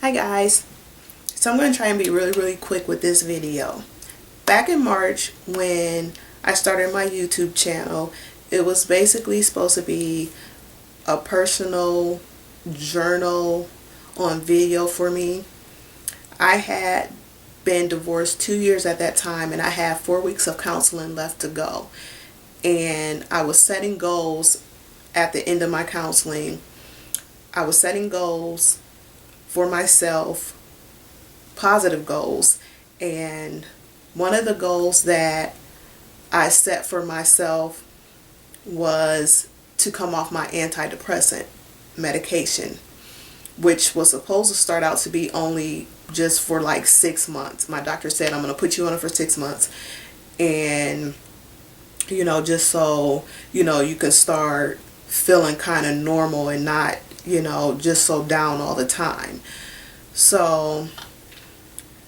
Hi guys, so I'm going to try and be really quick with this video. Back in March when I started my YouTube channel, it was basically supposed to be a personal journal on video for me. I had been divorced 2 years at that time and I had 4 weeks of counseling left to go. And I was setting goals at the end of my counseling. I was setting goals for myself, positive goals, and one of the goals that I set for myself was to come off my antidepressant medication, which was supposed to start out to be only just for like 6 months. My doctor said, I'm going to put you on it for 6 months, and just so you can start feeling kind of normal and not just so down all the time. So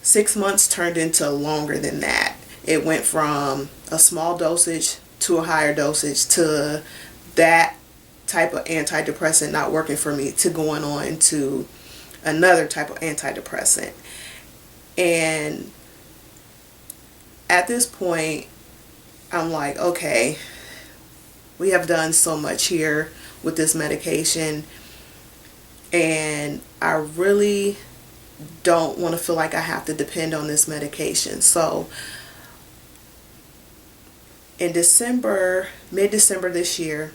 6 months turned into longer than that. It went from a small dosage to a higher dosage to that type of antidepressant not working for me to going on to another type of antidepressant. And at this point, I'm like, okay, we have done so much here with this medication, and I really don't want to feel like I have to depend on this medication. So in December, mid-December this year,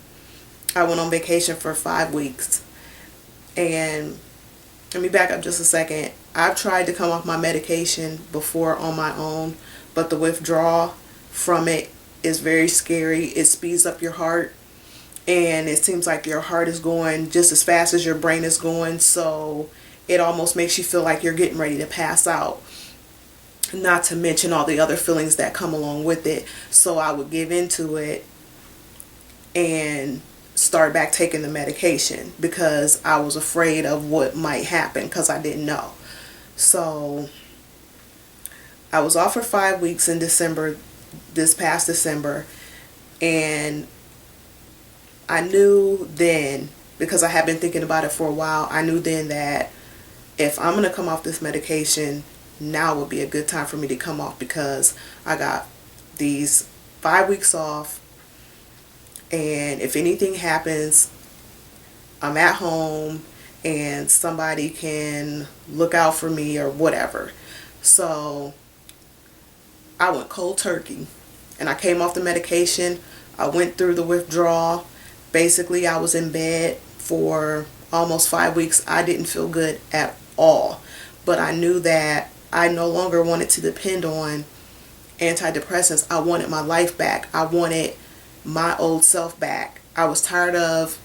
I went on vacation for 5 weeks. And let me back up just a second. I've tried to come off my medication before on my own, but the withdrawal from it is very scary. It speeds up your heart, and it seems like your heart is going just as fast as your brain is going, so it almost makes you feel like you're getting ready to pass out, not to mention all the other feelings that come along with it. So I would give into it and start back taking the medication because I was afraid of what might happen because I didn't know. So I was off for 5 weeks in December, this past December, and I knew then, because I had been thinking about it for a while, I knew then that if I'm going to come off this medication, now would be a good time for me to come off, because I got these 5 weeks off, and if anything happens, I'm at home and somebody can look out for me or whatever. So I went cold turkey and I came off the medication. I went through the withdrawal. Basically, I was in bed for almost 5 weeks. I didn't feel good at all, but I knew that I no longer wanted to depend on antidepressants. I wanted my life back. I wanted my old self back. I was tired of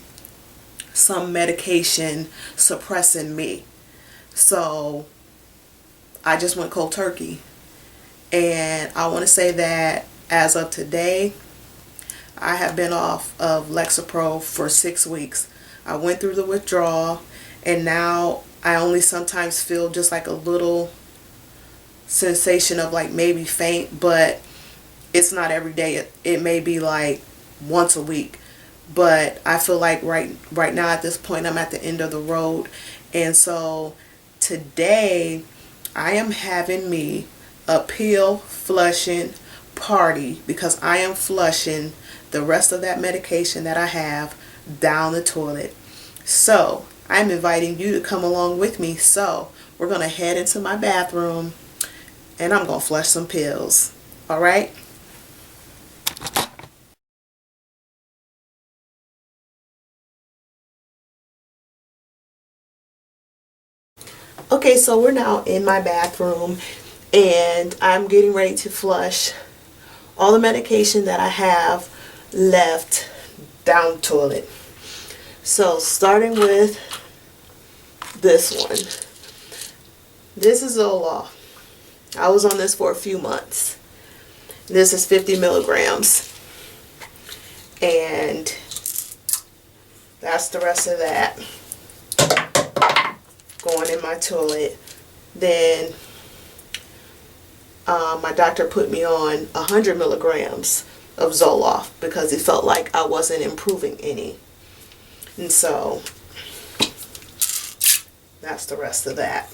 some medication suppressing me. So I just went cold turkey. And I want to say that as of today, I have been off of Lexapro for 6 weeks. I went through the withdrawal, and now I only sometimes feel just like a little sensation of like maybe faint, but it's not every day. It may be like once a week, but I feel like right now at this point I'm at the end of the road. And so today I am having me a pill flushing party, because I am flushing the rest of that medication that I have down the toilet. So I'm inviting you to come along with me. So we're going to head into my bathroom and I'm going to flush some pills. All right? Okay, so we're now in my bathroom and I'm getting ready to flush all the medication that I have left down the toilet. So starting with this one. This is Zoloft. I was on this for a few months. This is 50 milligrams. And that's the rest of that going in my toilet. Then my doctor put me on 100 milligrams of Zoloft because he felt like I wasn't improving any. And so That's the rest of that.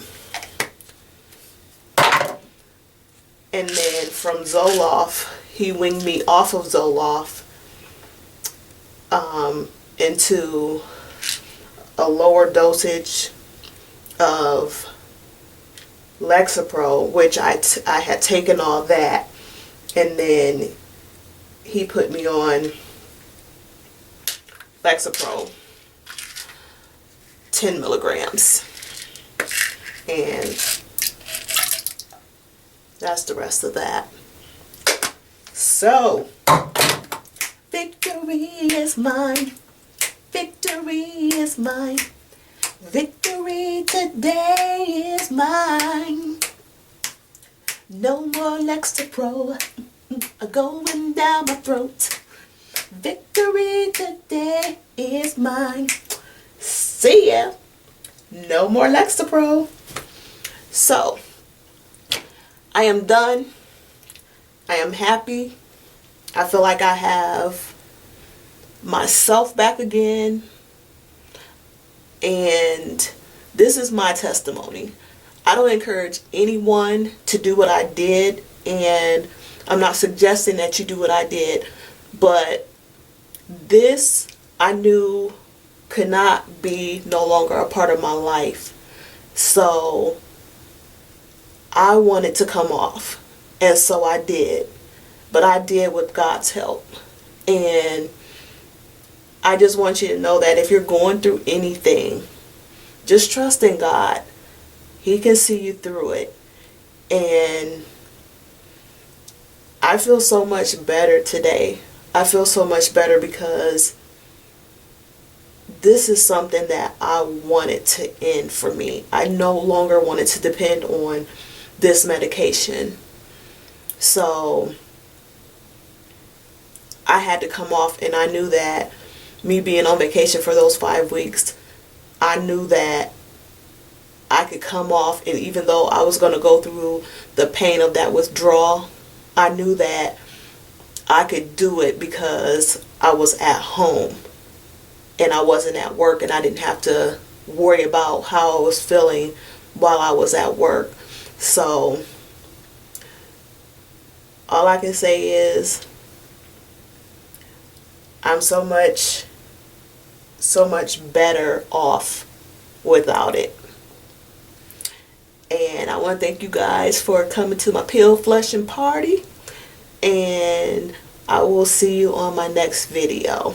And then from Zoloft, he winged me off of Zoloft into a lower dosage of Lexapro, which I had taken all that, and then he put me on Lexapro 10 milligrams, and that's the rest of that. So, victory is mine. Victory is mine. Victory today is mine. No more Lexapro going down my throat. Victory today is mine. See ya. No more Lexapro. So, I am done. I am happy. I feel like I have myself back again. And this is my testimony. I don't encourage anyone to do what I did, and I'm not suggesting that you do what I did, but this I knew could not be no longer a part of my life. So I wanted to come off, and so I did. But I did with God's help. And I just want you to know that if you're going through anything, just trust in God. He can see you through it. And I feel so much better today. I feel so much better because this is something that I wanted to end for me. I no longer wanted to depend on this medication. So I had to come off, and I knew that me being on vacation for those 5 weeks, I knew that I could come off, and even though I was going to go through the pain of that withdrawal, I knew that I could do it because I was at home and I wasn't at work, and I didn't have to worry about how I was feeling while I was at work. So all I can say is I'm so much better off without it. And I want to thank you guys for coming to my pill flushing party. And I will see you on my next video.